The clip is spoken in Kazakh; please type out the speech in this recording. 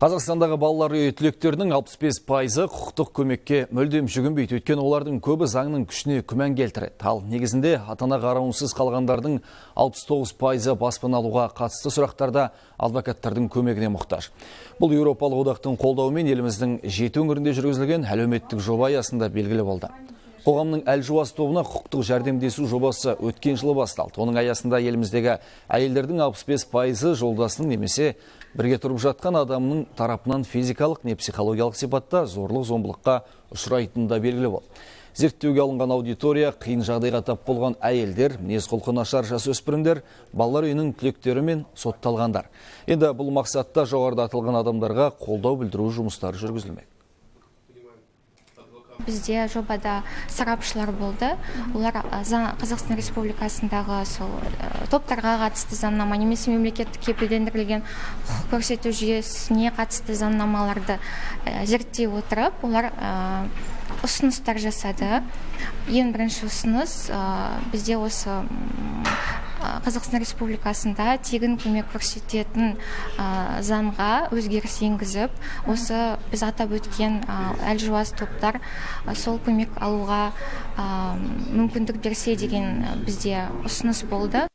Қазақстандағы балалар үйі түлектерінің 65%-ы құқықтық көмекке мүлдем жүгінбейді. Өйткені олардың көбі заңның күшіне күмән келтіреді. Ал негізінде ата-ана қарауынсыз қалғандардың 69%-ы баспана алуға қатысты сұрақтарда адвокаттардың көмегіне мұқтаж. Бұл Еуропалық одақтың қолдауымен еліміздің 7 өңірінде жүргізілген әлеуметтік жоба аясында белгілі болды. Қоғамның әлжуаз тобына құқықтық жәрдемдесу жобасы өткен жылы басталды. Оның аясында еліміздегі әйелдердің 65%-ы жолдасының немесе бірге тұрып жатқан адамның тарапынан физикалық не психологиялық сипатта зорлық-зомбылыққа ұшырайтынында белгілі болды. Зерттеуге алынған аудитория қиын жағдайға тап болған әйелдер, мінез-құлқы нашар жасөспірімдер, балалар үйінің түлектері мен сотталғандар. Енді бұл мақсатта жоғарыда аталған адамдарға қолдау білдіру жұмыстары жүргізілмек. Бізде жобада сарапшылар болды. Олар Қазақстан Республикасындағы сол топтарға қатысты заңнама немесе мемлекеттік кепілдендірілген құқық көрсету жүйесіне қатысты заңнамаларды зерттей отырып, олар ұсыныстар жасады. Ең бірінші ұсыныс бізде осы Қазақстан Республикасында тегін көмек көрсететін заңға өзгеріс енгізіп, осы біз атап өткен әлжуаз топтар сол көмек алуға мүмкіндік берсе деген бізде ұсыныс болды.